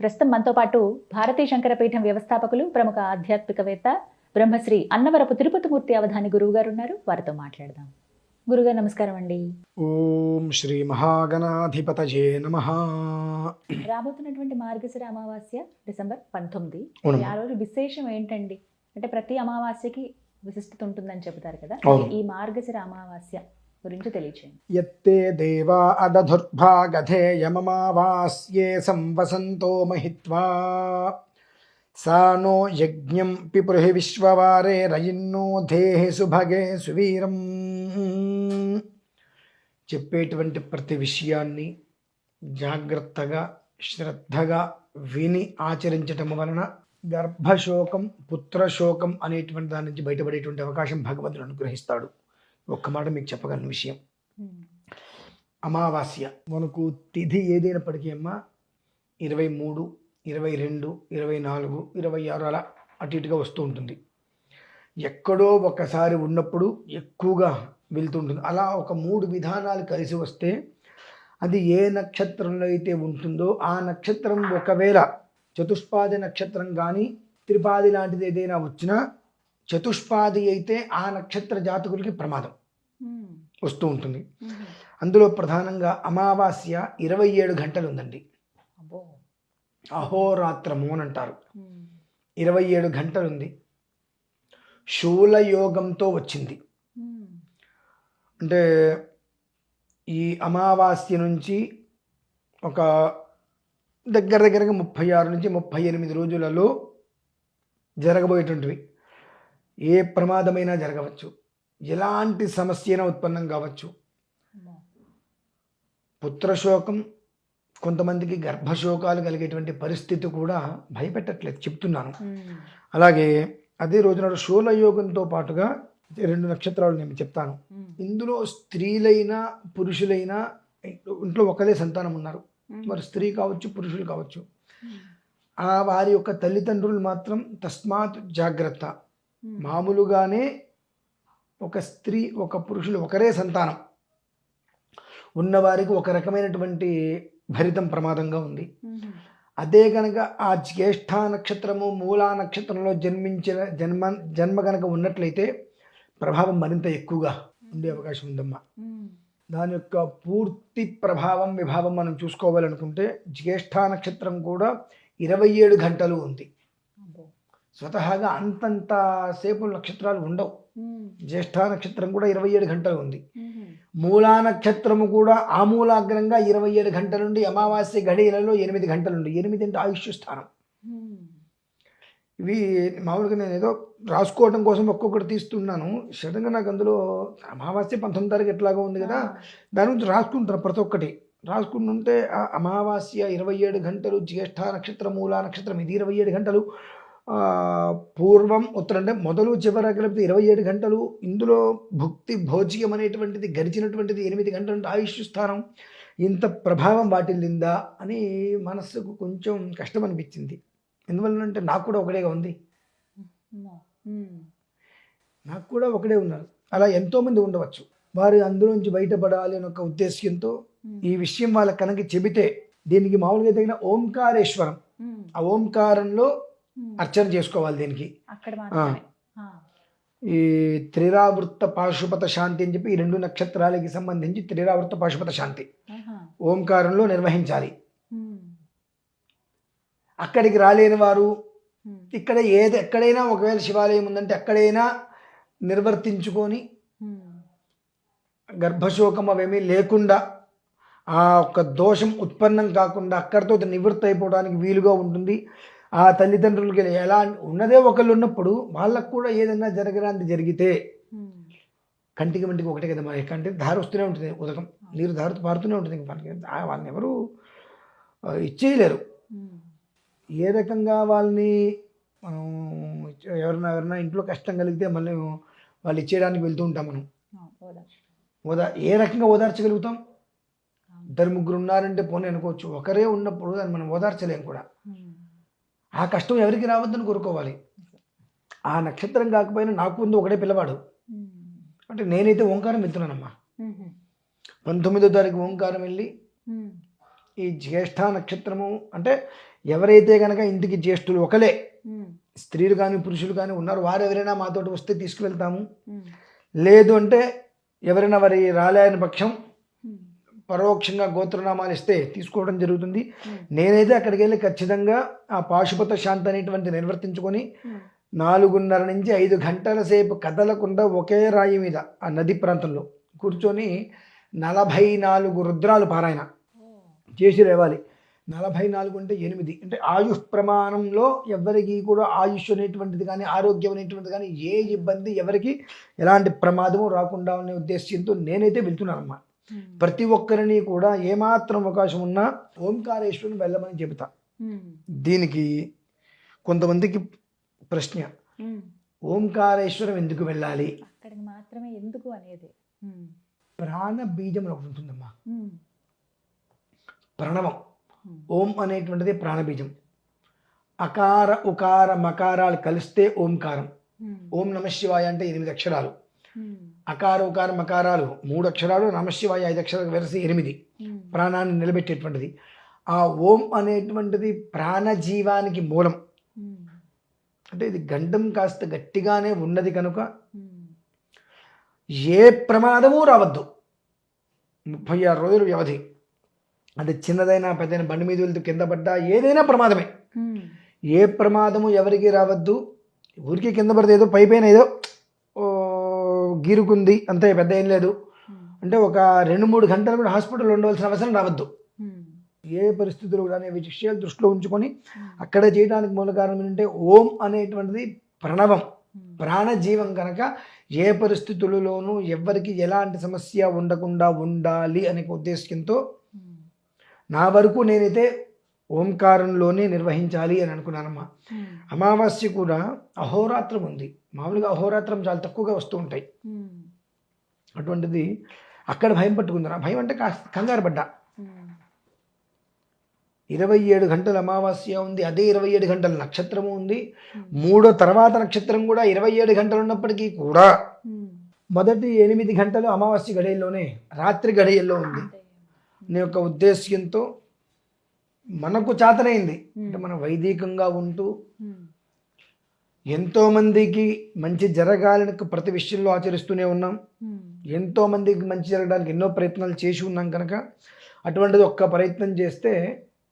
ప్రస్తుతం మనతో పాటు భారతీ శంకరపీఠం వ్యవస్థాపకులు ప్రముఖ ఆధ్యాత్మికవేత్త బ్రహ్మశ్రీ అన్నవరపు తిరుపతిమూర్తి అవధాని గురువు గారు ఉన్నారు. వారితో మాట్లాడదాం. గురుగారు నమస్కారం అండి. ఓం శ్రీ మహాగణాధిపతయే నమః. రాబోతున్నటువంటి మార్గశిర అమావాస్య డిసెంబర్ 19. అవునమ్మా. ఆ రోజు విశేషం ఏంటండి? అంటే ప్రతి అమావాస్యకి విశిష్టత ఉంటుందని చెబుతారు కదా, అవును. ఈ మార్గశిర అమావాస్య గురించి తెలియచేయండి. యత్తే దేవా అదధుర్భాగధేయమమావాస్యే సంవసంతో మహిత్వా సా నో యజ్ఞం పిపృహి విశ్వవారే రయిన్నో దేహి సుభగే సువీరం. చెప్పేటువంటి ప్రతి విషయాన్ని జాగ్రత్తగా శ్రద్ధగా విని ఆచరించటం వలన గర్భశోకం పుత్రశోకం అనేటువంటి దాని నుంచి బయటపడేటువంటి అవకాశం భగవంతుడు అనుగ్రహిస్తాడు. ఒక్క మాట మీకు చెప్పగలను విషయం. అమావాస్య మనకు తిథి ఏదైనప్పటికీ అమ్మా 23, 22, 24, 26 అలా అటు ఇటుగా వస్తూ ఉంటుంది. ఎక్కడో ఒకసారి ఉన్నప్పుడు ఎక్కువగా వెళ్తుంటుంది. అలా ఒక 3 విధానాలు కలిసి వస్తే అది ఏ నక్షత్రంలో అయితే ఉంటుందో ఆ నక్షత్రం ఒకవేళ చతుష్పాది నక్షత్రం కానీ త్రిపాది లాంటిది ఏదైనా వచ్చినా చతుష్పాది అయితే ఆ నక్షత్ర జాతకులకి ప్రమాదం వస్తూ ఉంటుంది. అందులో ప్రధానంగా అమావాస్య 27 గంటలు ఉందండి. అహోరాత్రము అని అంటారు. 27 గంటలు ఉంది. శూలయోగంతో వచ్చింది. అంటే ఈ అమావాస్య నుంచి ఒక దగ్గరగా 36 నుంచి 38 రోజులలో జరగబోయేటువంటివి. ఏ ప్రమాదమైనా జరగవచ్చు, ఎలాంటి సమస్య అయినా ఉత్పన్నం కావచ్చు. పుత్రశోకం, కొంతమందికి గర్భశోకాలు కలిగేటువంటి పరిస్థితి కూడా భయపెట్టట్లేదు, చెప్తున్నాను. అలాగే అదే రోజున శూలయోగంతో పాటుగా 2 నక్షత్రాలు నేను చెప్తాను. ఇందులో స్త్రీలైనా పురుషులైనా ఇంట్లో ఒకరే సంతానం ఉన్నారు, మరి స్త్రీ కావచ్చు పురుషులు కావచ్చు. ఆ వారి యొక్క తల్లిదండ్రులు మాత్రం తస్మాత్ జాగ్రత్త. మామూలుగానే ఒక స్త్రీ ఒక పురుషులు ఒకరే సంతానం ఉన్నవారికి ఒక రకమైనటువంటి భరితం ప్రమాదంగా ఉంది. అదే కనుక ఆ జ్యేష్ఠ నక్షత్రము మూలా నక్షత్రంలో జన్మించిన జన్మ కనుక ఉన్నట్లయితే ప్రభావం మరింత ఎక్కువగా ఉండే అవకాశం ఉందమ్మా. దాని యొక్క పూర్తి ప్రభావం విభావం మనం చూసుకోవాలనుకుంటే జ్యేష్ఠ నక్షత్రం కూడా 27 గంటలు ఉంది. స్వతహాగా అంతంత సేపు నక్షత్రాలు ఉండవు. జ్యేష్ఠ నక్షత్రం కూడా 27 గంటలు ఉంది. మూలా నక్షత్రము కూడా ఆమూలాగ్రంగా 27 గంటల నుండి అమావాస్య గడియలలో 8 గంటలు ఉంది. 8 అంటే ఆయుష్ స్థానం. ఇవి మామూలుగా నేను ఏదో రాసుకోవడం కోసం ఒక్కొక్కటి తీస్తున్నాను. సడన్గా నాకు అందులో అమావాస్య 19 తారీఖు ఎట్లాగో ఉంది కదా, దాని గురించి రాసుకుంటాను. ప్రతి ఒక్కటి రాసుకుంటుంటే అమావాస్య 27 గంటలు, జ్యేష్ఠ నక్షత్రం మూలా నక్షత్రం ఇది 27 గంటలు, పూర్వం ఉత్తరం అంటే మొదలు చివర కలిపితే 27 గంటలు. ఇందులో భుక్తి భోజ్యం అనేటువంటిది గడిచినటువంటిది 8 గంటల నుండి ఆయుష్ స్థానం. ఇంత ప్రభావం వాటిల్లిందా అని మనస్సుకు కొంచెం కష్టం అనిపించింది. ఎందువల్లంటే నాకు కూడా ఒకడేగా ఉంది, నాకు కూడా ఒకడే ఉన్నారు. అలా ఎంతోమంది ఉండవచ్చు. వారు అందులోంచి బయటపడాలి అని ఒక ఉద్దేశ్యంతో ఈ విషయం వాళ్ళకి కనుక చెబితే దీనికి మామూలుగా తగిన ఓంకారేశ్వరం, ఆ ఓంకారంలో అర్చన చేసుకోవాలి. దీనికి ఈ త్రిరావృత్త పాశుపత శాంతి అని చెప్పి ఈ 2 నక్షత్రాలకి సంబంధించి త్రిరావృత్త పాశుపత శాంతి ఓంకారంలో నిర్వహించాలి. అక్కడికి రాలేని వారు ఇక్కడ ఎక్కడైనా ఒకవేళ శివాలయం ఉందంటే అక్కడైనా నిర్వర్తించుకొని గర్భశోకం అవేమీ లేకుండా ఆ ఒక్క దోషం ఉత్పన్నం కాకుండా అక్కడితో నివృత్తి అయిపోవడానికి వీలుగా ఉంటుంది. ఆ తల్లిదండ్రులకి ఎలా ఉన్నదే ఒకళ్ళు ఉన్నప్పుడు వాళ్ళకు కూడా ఏదైనా జరగడానికి జరిగితే కంటికి మంటికి ఒకటే కదా, మరి కంటి ధార వస్తూనే ఉంటుంది, ఉదకం నీరు ధార పారుతూనే ఉంటుంది. వాళ్ళని ఎవరు ఇచ్చేయలేరు. ఏ రకంగా వాళ్ళని మనం ఎవరైనా ఇంట్లో కష్టం కలిగితే మళ్ళీ వాళ్ళు ఇచ్చేయడానికి వెళ్తూ ఉంటాం. మనం ఏ రకంగా ఓదార్చగలుగుతాం? 2-3 ఉన్నారంటే పోనీ అనుకోవచ్చు. ఒకరే ఉన్నప్పుడు దాన్ని మనం ఓదార్చలేం కూడా. ఆ కష్టం ఎవరికి రావద్దని కోరుకోవాలి. ఆ నక్షత్రం కాకపోయినా నాకు ముందు ఒకటే పిల్లవాడు. అంటే నేనైతే ఓంకారం వెళ్తున్నానమ్మా. 19వ తారీఖు ఓంకారం వెళ్ళి ఈ జ్యేష్ఠ నక్షత్రము అంటే ఎవరైతే కనుక ఇంటికి జ్యేష్ఠులు ఒకలే స్త్రీలు కానీ పురుషులు కానీ ఉన్నారు, వారు ఎవరైనా మాతోటి వస్తే తీసుకువెళ్తాము. లేదు అంటే ఎవరైనా వారి రాలేని పక్షం పరోక్షంగా గోత్రనామాలు ఇస్తే తీసుకోవడం జరుగుతుంది. నేనైతే అక్కడికి వెళ్ళి ఖచ్చితంగా ఆ పాశుపత శాంతి అనేటువంటి నిర్వర్తించుకొని 4:30 నుంచి 5 గంటల సేపు కదలకుండా ఒకే రాయి మీద ఆ నది ప్రాంతంలో కూర్చొని 44 రుద్రాలు పారాయణ చేసి లేవాలి. 44 అంటే 8 అంటే ఆయుష్ ప్రమాణంలో ఎవరికి కూడా ఆయుష్ అనేటువంటిది కానీ ఆరోగ్యం అనేటువంటిది కానీ ఏ ఇబ్బంది ఎవరికి ఎలాంటి ప్రమాదము రాకుండా అనే ఉద్దేశంతో నేనైతే వెళ్తున్నానమ్మా. ప్రతి ఒక్కరిని కూడా ఏమాత్రం అవకాశం ఉన్నా ఓంకారేశ్వరుని వెళ్ళమని చెబుతా. దీనికి కొంతమందికి ప్రశ్న, ఓంకారేశ్వరం ఎందుకు వెళ్ళాలి, అక్కడికి మాత్రమే ఎందుకు అనేది. ప్రాణ బీజం ఒకటి ఉంటుందమ్మా. ప్రణవం ఓం అనేటువంటిది ప్రాణబీజం. అకార ఉకార మకారాలు కలిస్తే ఓంకారం. ఓం నమశివాయ అంటే 8 అక్షరాలు, అకార ఉకార మకారాలు 3 అక్షరాలు, నమశివాయ 5 అక్షరాలు వెరసి 8 ప్రాణాన్ని నిలబెట్టేటువంటిది. ఆ ఓం అనేటువంటిది ప్రాణజీవానికి మూలం. అంటే ఇది గండం కాస్త గట్టిగానే ఉన్నది కనుక ఏ ప్రమాదము రావద్దు. 36 రోజుల వ్యవధి. అంటే చిన్నదైనా పెద్దైనా బండి మీద వెళ్తూ కింద పడ్డా ఏదైనా ప్రమాదమే. ఏ ప్రమాదము ఎవరికి రావద్దు. ఊరికి కింద పడితే ఏదో పైపైన ఏదో గీరుకుంది అంతే, పెద్ద ఏం లేదు అంటే ఒక 2-3 గంటలు కూడా హాస్పిటల్లో ఉండవలసిన అవసరం రావద్దు. ఏ పరిస్థితులు కూడా అనే విషయాలు దృష్టిలో ఉంచుకొని అక్కడ చేయడానికి మూల కారణం ఏంటంటే ఓం అనేటువంటిది ప్రణవం, ప్రాణజీవం కనుక ఏ పరిస్థితులలోనూ ఎవరికి ఎలాంటి సమస్య ఉండకుండా ఉండాలి అనే ఉద్దేశంతో నా వరకు నేనైతే ఓంకారంలోనే నిర్వహించాలి అని అనుకున్నానమ్మా. అమావాస్య కూడా అహోరాత్రం ఉంది. మామూలుగా అహోరాత్రం చాలా తక్కువగా వస్తూ ఉంటాయి. అటువంటిది అక్కడ భయం పట్టుకుందా. భయం అంటే కాస్త కంగారు పడ్డా. 27 గంటల అమావాస్య ఉంది, అదే 27 గంటల నక్షత్రము ఉంది. 3వ తర్వాత నక్షత్రం కూడా 27 గంటలు ఉన్నప్పటికీ కూడా మొదటి 8 గంటలు అమావాస్య గడియల్లోనే రాత్రి గడియల్లో ఉంది. నీ యొక్క ఉద్దేశ్యంతో మనకు చేతనైంది అంటే మనం వైదికంగా ఉంటూ ఎంతోమందికి మంచి జరగాలని ప్రతి విషయంలో ఆచరిస్తూనే ఉన్నాం. ఎంతోమందికి మంచి జరగడానికి ఎన్నో ప్రయత్నాలు చేసి ఉన్నాం కనుక అటువంటిది ఒక్క ప్రయత్నం చేస్తే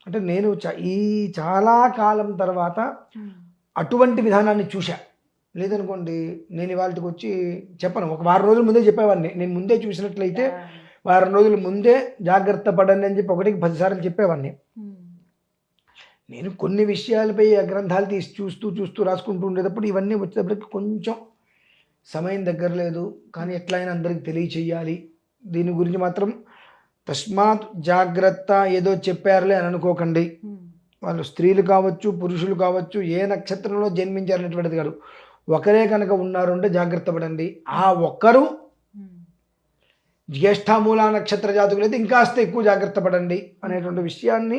అంటే నేను ఈ చాలా కాలం తర్వాత అటువంటి విధానాన్ని చూశా. లేదనుకోండి నేను ఇవాళకి వచ్చి చెప్పను, ఒక వారం రోజుల ముందే చెప్పేవాడిని. నేను ముందే చూసినట్లయితే వారం రోజుల ముందే జాగ్రత్త పడండి అని చెప్పి 1కి 10 సార్లు చెప్పేవాడిని. నేను కొన్ని విషయాలపై ఆ గ్రంథాలు తీసి చూస్తూ రాసుకుంటూ ఉండేటప్పుడు ఇవన్నీ వచ్చేటప్పటికి కొంచెం సమయం దగ్గర లేదు. కానీ ఎట్లయినా అందరికి తెలియచేయాలి. దీని గురించి మాత్రం తస్మాత్ జాగ్రత్త ఏదో చెప్పారులే అని అనుకోకండి. వాళ్ళు స్త్రీలు కావచ్చు పురుషులు కావచ్చు ఏ నక్షత్రంలో జన్మించారనేటువంటిది కాదు. ఒకరే కనుక ఉన్నారు అంటే జాగ్రత్త పడండి. ఆ ఒక్కరు జ్యేష్ఠమూల నక్షత్ర జాతకులైతే ఇంకాస్త ఎక్కువ జాగ్రత్త పడండి అనేటువంటి విషయాన్ని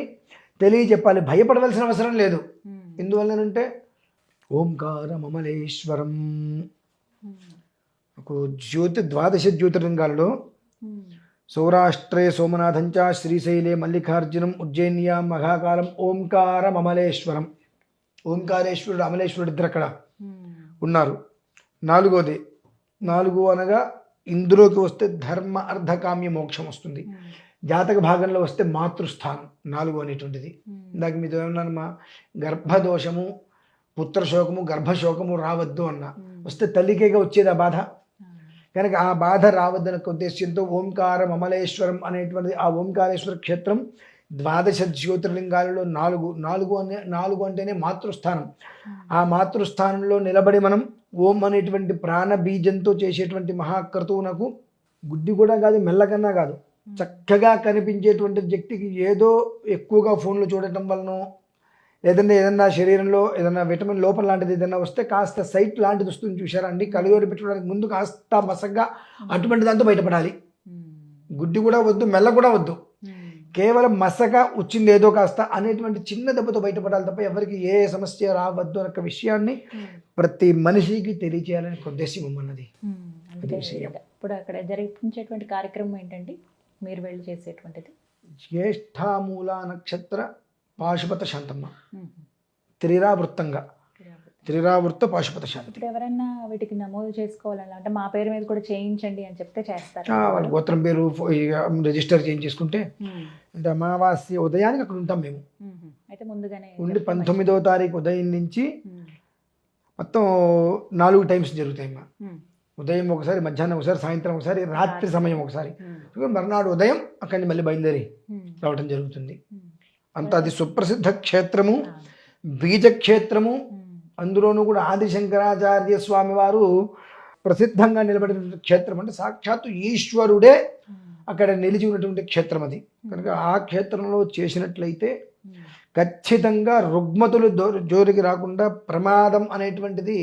తెలియచెప్పాలి. భయపడవలసిన అవసరం లేదు. ఎందువల్లనంటే ఓంకారమమలేశ్వరం ద్వాదశ జ్యోతిర్లింగాలలో సౌరాష్ట్రే సోమనాథంచ శ్రీశైలే మల్లికార్జునం ఉజ్జయిన్యా మహాకాలం ఓంకారమమలేశ్వరం. ఓంకారేశ్వరుడు అమలేశ్వరుడు ఇద్దరు అక్కడ ఉన్నారు. 4వది 4 అనగా ఇందులోకి వస్తే ధర్మ అర్ధకామ్య మోక్షం వస్తుంది. జాతక భాగంలో వస్తే మాతృస్థానం 4 అనేటువంటిది. ఇందాక మీతో ఏమన్నానమ్మా, గర్భదోషము పుత్రశోకము గర్భశోకము రావద్దు అన్న. వస్తే తల్లికేగా వచ్చేది ఆ బాధ కనుక ఆ బాధ రావద్దనే ఉద్దేశ్యంతో ఓంకారం అమలేశ్వరం అనేటువంటిది ఆ ఓంకారేశ్వర క్షేత్రం ద్వాదశ జ్యోతిర్లింగాలలో 4 అంటేనే మాతృస్థానం. ఆ మాతృస్థానంలో నిలబడి మనం ఓం అనేటువంటి ప్రాణ బీజంతో చేసేటువంటి మహాక్రతువునకు గుడ్డి కూడా కాదు మెల్లకన్నా కాదు చక్కగా కనిపించేటువంటి వ్యక్తికి ఏదో ఎక్కువగా ఫోన్లు చూడటం వలన లేదంటే ఏదన్నా శరీరంలో ఏదన్నా విటమిన్ లోపం లాంటిది ఏదన్నా వస్తే కాస్త సైట్ లాంటిది వస్తుంది చూసారా అండి. కళ్ళజోడు పెట్టుకోవడానికి ముందు కాస్త మసగ్గా అటువంటి దాంతో బయటపడాలి. గుడ్డి కూడా వద్దు మెల్ల కూడా వద్దు, కేవలం మసక వచ్చింది ఏదో కాస్త అనేటువంటి చిన్న దెబ్బతో బయటపడాలి తప్ప ఎవరికి ఏ సమస్య రావద్దు అన్న విషయాన్ని ప్రతి మనిషికి తెలియచేయాలని ఉద్దేశం ఉన్నది. ఇప్పుడు అక్కడ జరిపించేటువంటి కార్యక్రమం ఏంటండి మీరు వెళ్ళి చేసేటువంటిది? జ్యేష్ఠమూల నక్షత్ర పాశుపత శాంతమ్మ, మ్మ్. త్రిరావృత్తంగా, త్రిరావృత్త పాశుపత శాంతి. ఇప్పుడు ఎవరైనా వీటికి నమోదు చేసుకోవాలన్నా అంటే మా పేరు మీద కూడా చేయించండి అని చెప్తే చేస్తారు. వాళ్ళ గోత్రం పేరు రిజిస్టర్ చేంజ్ చేసుకుంటే మ్మ్. అంటే అమావాస్య ఉదయానికి అక్కడ ఉంటాం మేము. మ్మ్. అయితే ముందుగానే ఉండి 19వ తారీఖు ఉదయం నుంచి మ్మ్. మొత్తం 4 టైమ్స్ జరుగుతాయి అమ్మా. మ్మ్. ఉదయం ఒకసారి, మధ్యాహ్నం ఒకసారి, సాయంత్రం ఒకసారి, రాత్రి సమయం ఒకసారి. మర్నాడు ఉదయం అక్కడి నుంచి మళ్ళీ బయలుదేరి మ్మ్. రావటం జరుగుతుంది. మ్మ్. అంత అది సుప్రసిద్ధ క్షేత్రము, ఆ. బీజక్షేత్రము. మ్మ్. అందులోనూ కూడా ఆదిశంకరాచార్య స్వామి వారు ప్రసిద్ధంగా నిలబడిన క్షేత్రం. అంటే సాక్షాత్తు ఈశ్వరుడే మ్మ్. అక్కడ నిలిచి ఉన్నటువంటి క్షేత్రం అది. కనుక ఆ క్షేత్రంలో చేసినట్లయితే మ్మ్. ఖచ్చితంగా రుగ్మతులు జోలికి రాకుండా ప్రమాదం అనేటువంటిది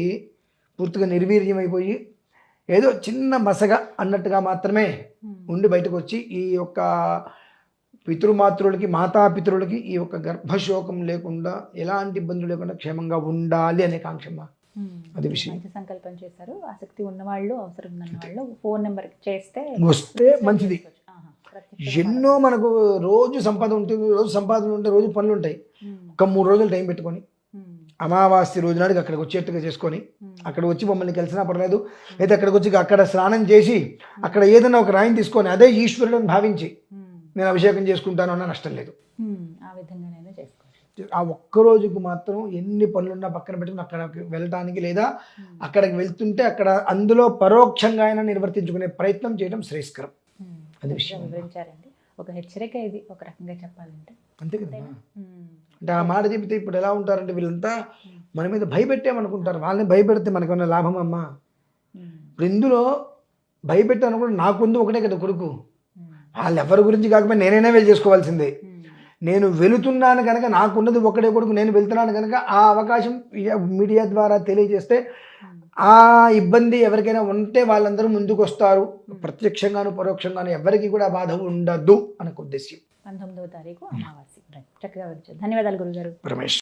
పూర్తిగా నిర్వీర్యమైపోయి ఏదో చిన్న మసగ అన్నట్టుగా మాత్రమే మ్మ్. ఉండి బయటకు వచ్చి ఈ యొక్క పితృమాతృలకి, మాతాపితృలకి ఈ యొక్క గర్భశోకం లేకుండా, ఎలాంటి ఇబ్బందులు లేకుండా క్షేమంగా ఉండాలి అనే కాంక్షమ్మ. మ్మ్. అది విషయం. మంచి సంకల్పం చేశారు. ఆసక్తి ఉన్నవాళ్ళు, అవసరం ఉన్న వాళ్ళు ఫోన్ నెంబర్కి చేస్తే వస్తే మంచిది. ఆహా. ప్రత్యక్ష ఎన్నో మనకు రోజు సంపాదన ఉంటుంది, రోజు సంపాదన ఉంటే రోజు పనులు ఉంటాయి. మ్మ్. ఒక 3 రోజులు టైం పెట్టుకొని మ్మ్. అమావాస్య రోజు నాటికి అక్కడికి వచ్చేట్టుగా చేసుకొని, మ్మ్. అక్కడ వచ్చి మమ్మల్ని కలిసినా పర్లేదు, అయితే అక్కడికి వచ్చి అక్కడ స్నానం చేసి అక్కడ ఏదైనా ఒక రాయిని తీసుకొని అదే ఈశ్వరుడు భావించి మ్మ్. నేను అభిషేకం చేసుకుంటాను అన్న నష్టం లేదు. మ్మ్. ఆ విధంగా నేను చేసుకోవచ్చు. ఆ ఒక్క రోజుకు మాత్రం ఎన్ని పనులున్నా పక్కన పెట్టుకుని అక్కడికి వెళ్ళటానికి, లేదా అక్కడికి వెళ్తుంటే అక్కడ అందులో పరోక్షంగా అయినా నిర్వర్తించుకునే ప్రయత్నం చేయడం శ్రేయస్కరం. మ్మ్. అది మంచిగా విషయం. వివరించారండి. ఒక హెచ్చరిక ఇది ఒక రకంగా చెప్పాలంటే. అంతే కదా. మ్మ్. అంటే ఆ మాట చెబితే ఇప్పుడు ఎలా ఉంటారంటే వీళ్ళంతా మన మీద భయపెట్టామనుకుంటారు. వాళ్ళని భయపెడితే మనకేమన్నా లాభం అమ్మా? మ్మ్. ఇప్పుడు ఇందులో భయపెట్టాను కూడా నాకుంది ఒకటే కదా కొడుకు. మ్మ్. వాళ్ళు ఎవరి గురించి కాకపోతే నేనైనా వెళ్ళి చేసుకోవాల్సిందే. మ్మ్. నేను వెళుతున్నాను కనుక, నాకున్నది ఒకటే కొడుకు, నేను వెళ్తున్నాను కనుక ఆ అవకాశం మీడియా ద్వారా తెలియజేస్తే ఆ ఇబ్బంది ఎవరికైనా ఉంటే వాళ్ళందరూ ముందుకు వస్తారు. ప్రత్యక్షంగాను పరోక్షంగాను ఎవరికి కూడా బాధ ఉండదు అనే ఉద్దేశ్యం. 19వ తారీఖు అమావాస్య. చక్కగా వివరించారు. ధన్యవాదాలు గురుగారు. రమేష్.